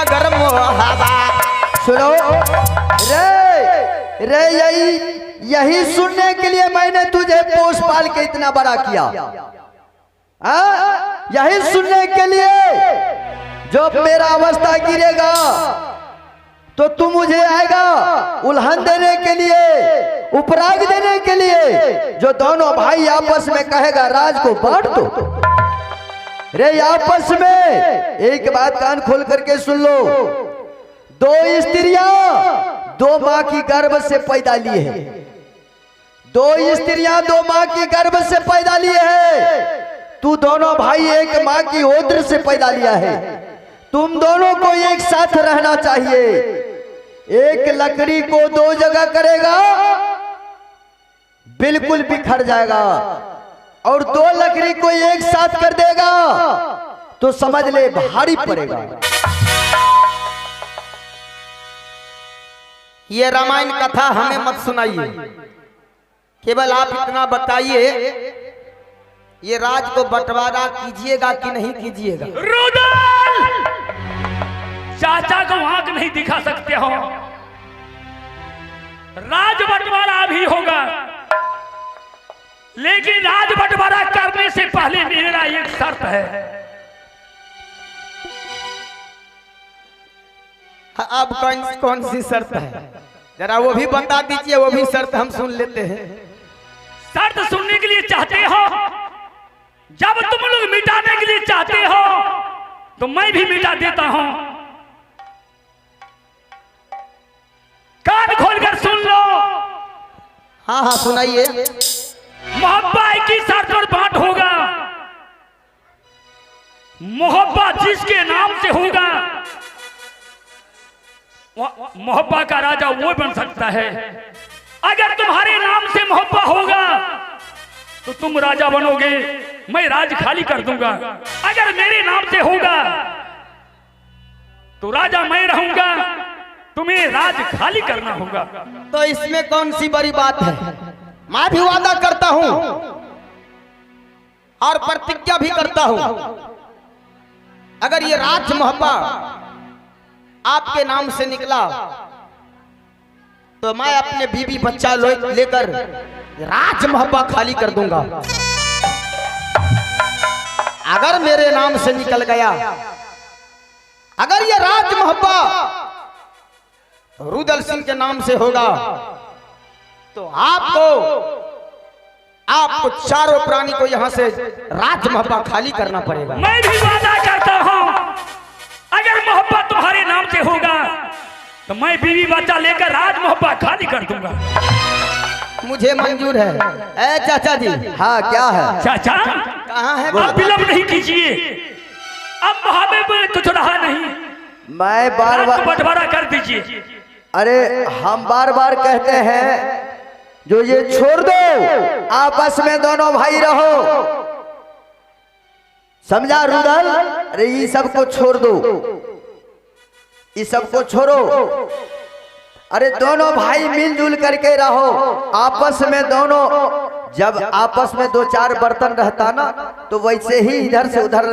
मगर मोहबा। सुनो रे यही सुनने के लिए मैंने तुझे पोस पाल के इतना बड़ा किया। यही सुनने के लिए जो मेरा अवस्था गिरेगा तो तू मुझे आएगा उल्हन देने के लिए, उपराग देने के लिए। जो दोनों भाई आपस में कहेगा राज को बांट दो। रे आपस में एक बात कान खोल करके सुन लो, दो स्त्रियां दो माँ की गर्भ से पैदा लिए हैं। दो स्त्रियां दो माँ की गर्भ से पैदा लिए हैं। तू दोनों भाई एक माँ की ओद्र से पैदा लिया है। तुम दोनों को एक साथ रहना चाहिए। एक लकड़ी को दो जगह करेगा बिल्कुल बिखर जाएगा, और दो लकड़ी को एक साथ कर देगा तो समझ ले भारी पड़ेगा। ये रामायण कथा हमें मत सुनाइए, केवल आप इतना बताइए ये राज को बंटवारा कीजिएगा कि नहीं कीजिएगा। रुदल, चाचा को आंख नहीं दिखा सकते हो। राज बंटवारा भी होगा, लेकिन राज बंटवारा करने से पहले मेरा एक शर्त है। अब कौन सी शर्त है, जरा वो भी बता दीजिए, वो भी शर्त हम सुन लेते हैं। शर्त सुनने के लिए चाहते हो? जब तुम लोग मिटाने के लिए चाहते हो तो मैं भी मिटा देता हूं। कान खोलकर सुन लो। हाँ हाँ सुनाइए। मोहब्बा की शर्त पर बांट होगा। मोहब्बा जिसके नाम से होगा मोहब्बा का राजा वो बन सकता है। अगर तुम्हारे नाम से मोहब्बा होगा तो तुम राजा बनोगे, मैं राज खाली कर दूंगा। अगर मेरे नाम से होगा तो राजा मैं रहूंगा, तुम्हें राज खाली करना होगा। तो इसमें कौन सी बड़ी बात है? मैं भी वादा करता हूं और प्रतिज्ञा भी करता हूं, अगर ये राज मोहब्बा आपके नाम से निकला तो मैं अपने बीवी बच्चा लेकर राज मोहब्बा खाली कर दूंगा। अगर मेरे नाम से निकल गया, अगर ये राज मोहब्बा रुदल सिंह के नाम से होगा तो आपको चारों प्राणी को यहां से राज मोहब्बा खाली करना पड़ेगा। मैं भी वादा करता हूं, अगर मोहब्बा तुम्हारे नाम से होगा तो मैं बीवी बच्चा लेकर राज मोहब्बा खाली कर दूंगा। मुझे मंजूर है। ए चाचा जी। हाँ क्या है? चाचा कहाँ है? आप विलंब नहीं कीजिए, अब मोहब्बे में कुछ रहा नहीं। मैं बार बार बंटवारा कर दीजिए। अरे हम बार बार कहते हैं जो ये छोड़ दो, आपस में दोनों भाई रहो। समझा रुदल? अरे ये सबको छोड़ दो, ये सबको छोड़ो। अरे दोनों भाई मिलजुल करके रहो आपस में। दोनों जब आपस में दो चार बर्तन रहता ना तो वैसे ही इधर से उधर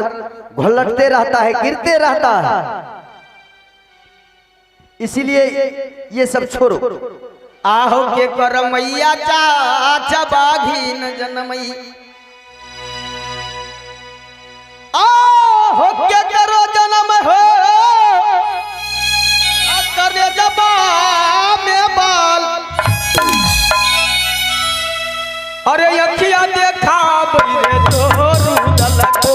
घुलटते रहता है, गिरते रहता है। इसीलिए ये सब छोड़ो। आहो के करमैया चाचा बाघी न जनमई, आहो के करो जन्म हो करे जबा में बाल। अरे अखिया देखा बइरे तो रुदल को,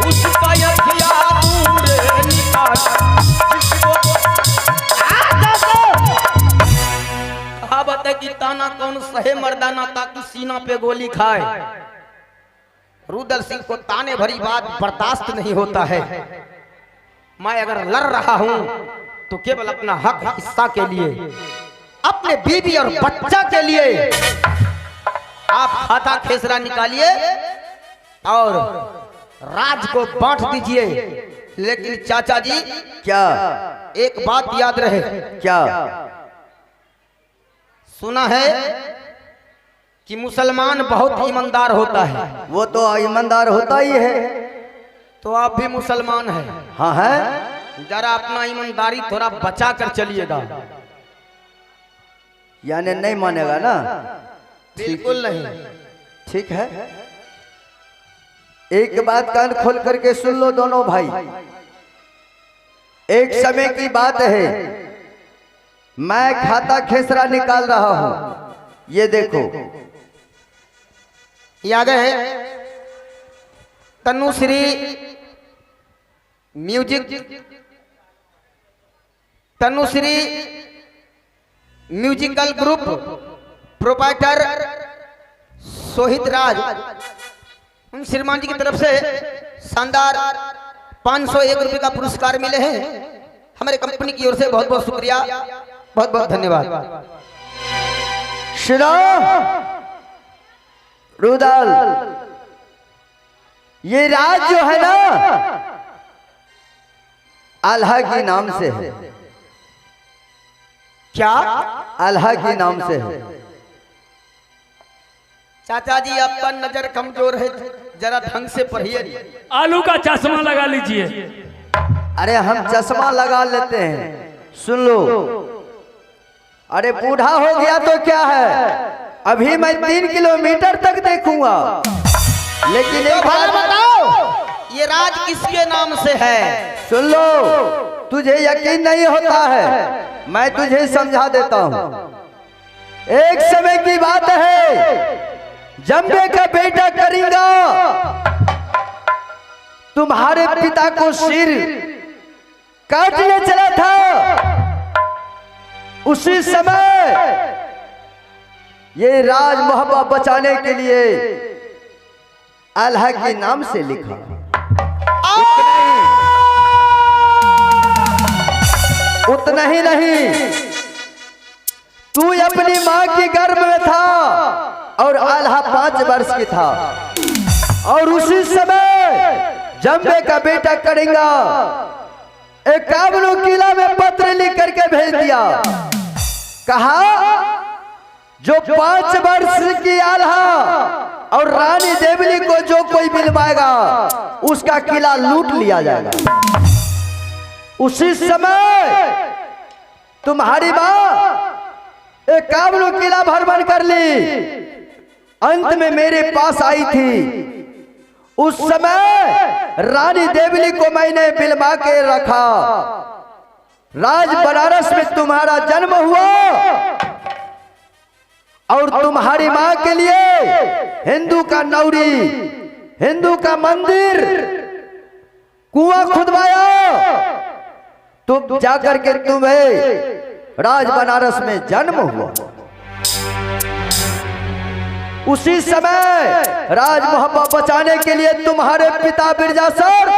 उसका अखिया दूर निकाल। कहावत है कि ताना कौन सहे मर्दाना ताकि सीना पे गोली खाए। रुदल सिंह को ताने भरी बात बर्दाश्त नहीं होता है। मैं अगर लड़ रहा हूं तो केवल अपना हक हिस्सा के लिए, अपने बीवी और बच्चा के लिए। आप खाता खेसरा निकालिए और राज को बांट दीजिए। लेकिन चाचा जी क्या? एक बात याद रहे। क्या? सुना है कि मुसलमान बहुत ईमानदार होता है। वो तो ईमानदार होता ही है। तो आप भी मुसलमान हैं। हाँ है। जरा अपना ईमानदारी थोड़ा बचा कर चलिएगा। यानी नहीं मानेगा ना? बिल्कुल नहीं। ठीक है, एक बात कान खोल करके सुन लो दोनों भाई। एक समय की बात है, मैं खाता खेसरा निकाल रहा हूं। ये देखो, याद है Tanushree musical group proprietor Sohit Raj, उन श्रीमान जी की तरफ से शानदार 501 रुपए का पुरस्कार मिले हैं। हमारे कंपनी की ओर से बहुत बहुत शुक्रिया, बहुत बहुत धन्यवाद। सुनो रुदल, ये राज जो है ना अल्लाह के नाम से है। क्या? अल्लाह के नाम से है। चाचा जी आपका नजर कमजोर है, जरा ढंग से पढ़िए। आलू का चश्मा लगा लीजिए। अरे हम चश्मा लगा लेते हैं, सुन लो। अरे बूढ़ा हो गया तो क्या है, अभी मैं 3 किलोमीटर तक देखूंगा। लेकिन एक बात बताओ, ये राज किसके नाम से है? सुन लो, तुझे यकीन नहीं होता है, मैं तुझे समझा देता हूं। एक समय की बात है, जंबे का बेटा करेंगा तुम्हारे पिता को सिर काटने चला था। उसी समय ये राज मोहब्बत बचाने के लिए अल्लाह के नाम से लिखा। उतना ही नहीं, तू अपनी माँ के गर्भ में था और अल्लाह 5 वर्ष की था। और उसी समय जंबे का बेटा करेंगा एक काबलो किला में पत्र लिख करके भेज दिया। कहा जो 5 वर्ष की आल्हा और रानी देवली को जो कोई मिलवाएगा उसका किला लूट लिया जाएगा। उसी समय तुम्हारी माँ एक काबलो किला भ्रमण कर ली, अंत में मेरे पास आई थी। उस समय रानी देवली को मैंने बिलवा के रखा। राज बनारस में तुम्हारा जन्म हुआ और तुम्हारी माँ के लिए हिंदू का नौरी, हिंदू का मंदिर, कुआं खुदवाया। तुम जाकर के तुम्हें राज बनारस में जन्म हुआ। उसी समय राज मोहब्बत बचाने के लिए तुम्हारे पिता बिरजासर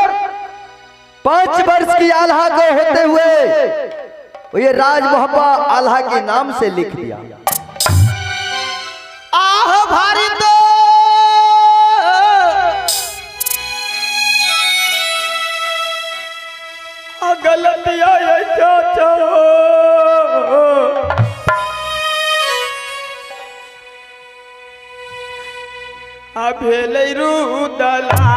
5 वर्ष की आल्हा को होते हुए ये राज मोहब्बत आल्हा के नाम से लिख दिया। आह भारी तो गलतिया चाचा, भेले रुदला।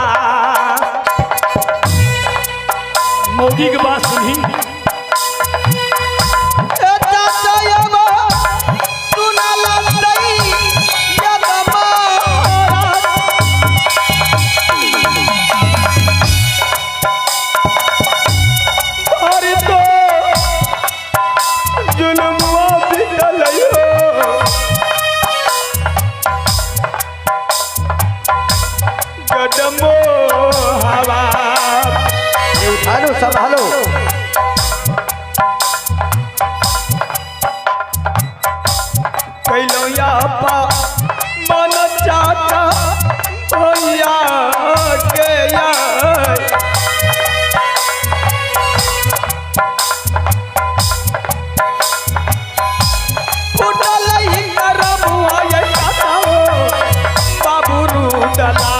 मोगी की बात सुनी, संभालो। कैलो या पा मन चाचा भैया के या उठल ही करबुआ ये चाचा बाबू रुदला।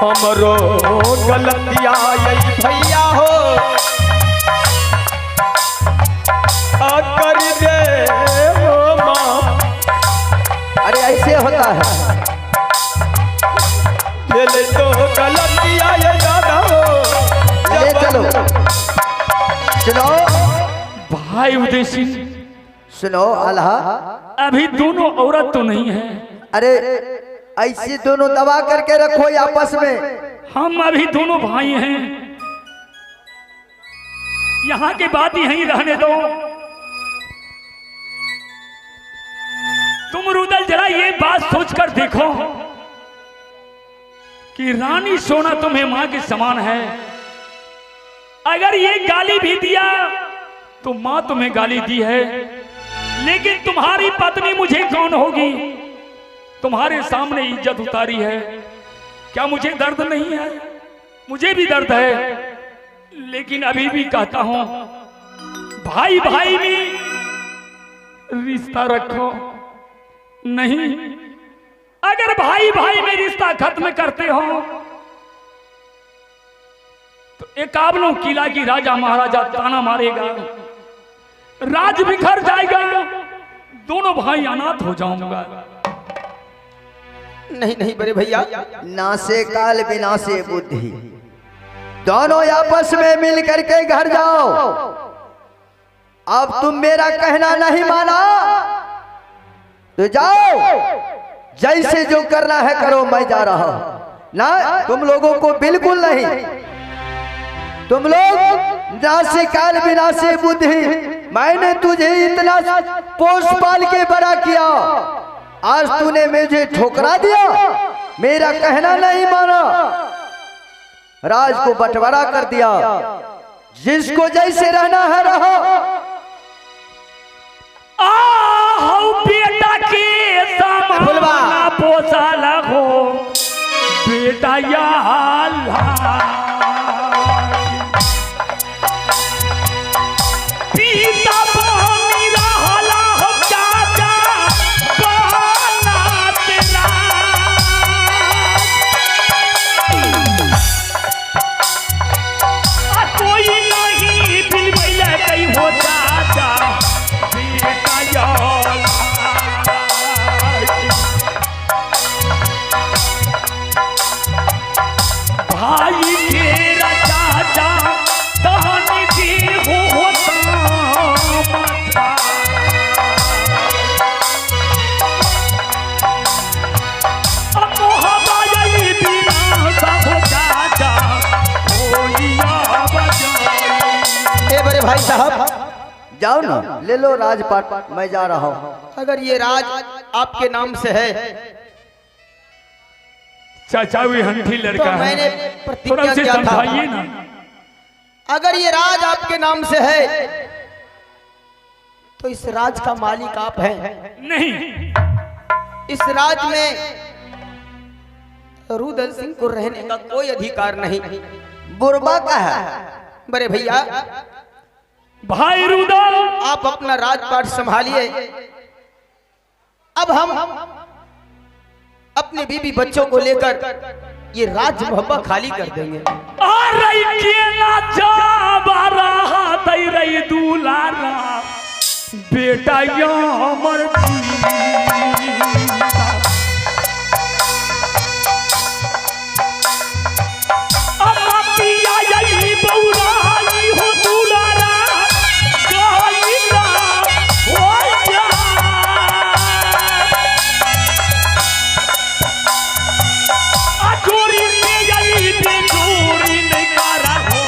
हमरो गलतिया यही भैया हो कर दे हो माँ। अरे ऐसे होता है। ले तो गलतिया ये दादा हो। ले चलो। सुनो भाई उदय सिंह, सुनो आल्हा, अभी दोनों औरत तो नहीं है। अरे ऐसे दोनों दबा करके रखो आपस में। हम अभी दोनों भाई हैं, यहाँ की बात यहीं रहने दो। तुम रुदल जरा ये बात सोचकर देखो कि रानी सोना तुम्हें मां के समान है। अगर ये गाली भी दिया तो मां तुम्हें गाली दी है, लेकिन तुम्हारी पत्नी मुझे कौन होगी? तुम्हारे सामने इज्जत उतारी है। क्या मुझे दर्द नहीं है? मुझे भी दर्द है, लेकिन अभी भी कहता हूं भाई भाई में रिश्ता रखो। नहीं, अगर भाई भाई में रिश्ता खत्म करते हो तो एकावनों किला की राजा महाराजा ताना मारेगा, राज बिखर जाएगा, दोनों भाई अनाथ हो जाऊंगा। नहीं नहीं बड़े भैया, नासे काल विनाशे बुद्धि, दोनों आपस में मिल करके घर जाओ। अब तुम मेरा कहना नहीं माना तो जाओ, जैसे जो करना है करो, मैं जा रहा हूं। ना तुम लोगों को बिल्कुल नहीं, तुम लोग नासे काल विनाशे बुद्धि, मैंने तुझे इतना पोष पाल के बड़ा किया, आज तूने मुझे ठुकरा दिया, मेरा कहना नहीं माना, राज को बंटवारा कर दिया, जिसको जैसे रहना है रहो। आओ बेटा के सामान पोसा लगो, बेटा या पीता पानी रहला चाचा बना तेरा। कोई नहीं बिल भैया कहीं हो चाचा, बेटा या भाई के राजा दानी दी होता माथा। अब मोहबाई बिना सब चाचा होइया बजाई। ए बड़े भाई साहब, जाओ ना, ले लो राजपाट, मैं जा रहा हूं। अगर ये राज आपके नाम से है चाचा भी हंठी तो लड़का मैंने है, थोड़ा प्रतिज्ञा से किया था, समझाइए ना। अगर ये राज आपके नाम से है तो इस राज का मालिक आप हैं। नहीं, इस राज में रुदल सिंह को रहने का कोई अधिकार नहीं। बुरबा का है। बड़े भैया, भाई रुदल, आप अपना राजपाट संभालिए। अब हम अपने बीबी बच्चों को लेकर ये राज मोहब्बत खाली कर देंगे। आ रही केला जा रहा तई रही दुलारा, बेटा या अमर अम्मा पिया यही बौराई हो दुलारा, गाइला हो जा। चोरी से यही चोरी नहीं करा हो,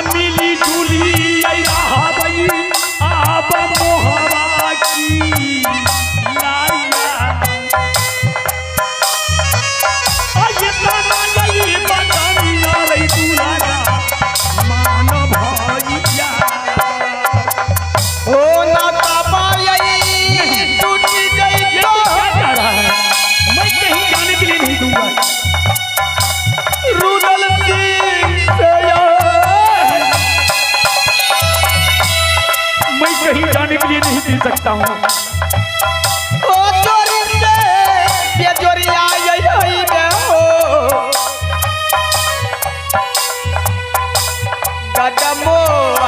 मिली जुली रहा भाई आप मोहबा की लाया। यही बतानी रही दुलारा मान भैया। ओ नाता पाई टूटी गई ये तो क्या कह रहा है? मैं कहीं जाने के लिए नहीं दूंगा। रुदल सिंह से मैं कहीं जाने के लिए नहीं दे सकता हूँ।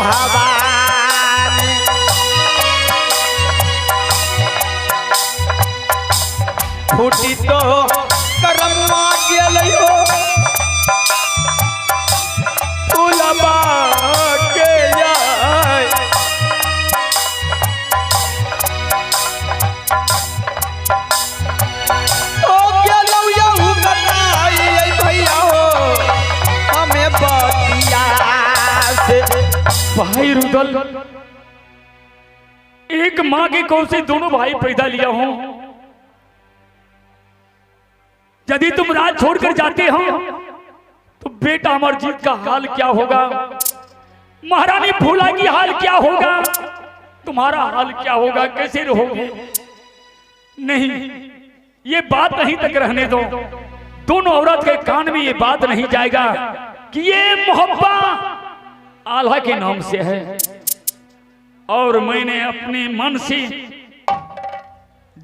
हवा फूटी तो करम्मा गेलियो फूलबा के जाय ओ गेलौ यहू कताई भैया हो हमें बतिया से भाई रुदल, एक माँ के कोख से दोनों भाई पैदा लिया हूं। यदि तुम राज छोड़कर जाते हो तो बेटा अमरजीत का हाल क्या होगा, महारानी फूला की हाल क्या होगा, तुम्हारा हाल क्या होगा, कैसे रहोगे? नहीं, ये बात नहीं तक रहने दो। दोनों औरत के कान में ये बात नहीं जाएगा कि ये मोहब्बत आल्हा के नाम से है और मैंने अपने मन से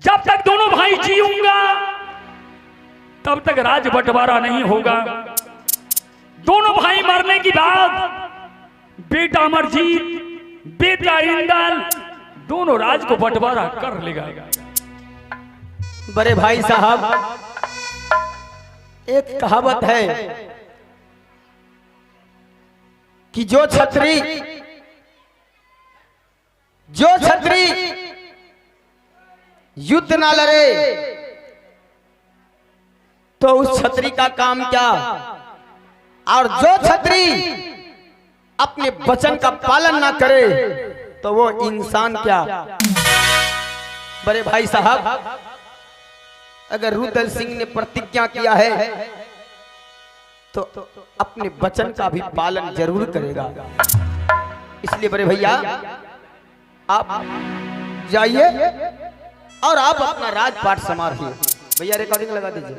जब तक दोनों भाई जीऊंगा तब तक राज बंटवारा नहीं होगा। दोनों भाई मरने के बाद बेटा अमरजीत, बेटा इंदल, दोनों राज को बंटवारा कर लेगा। बड़े भाई साहब, एक कहावत है कि जो छतरी युद्ध ना लड़े तो उस छतरी का काम क्या, और जो छतरी अपने वचन का पालन ना करे तो वो इंसान क्या। बड़े भाई साहब, अगर रुदल सिंह ने प्रतिज्ञा किया है तो अपने वचन का भी पालन जरूर करेगा। इसलिए बड़े भैया आप जाइए और आप अपना राजपाट संभालिए। भैया रिकॉर्डिंग लगा दीजिए।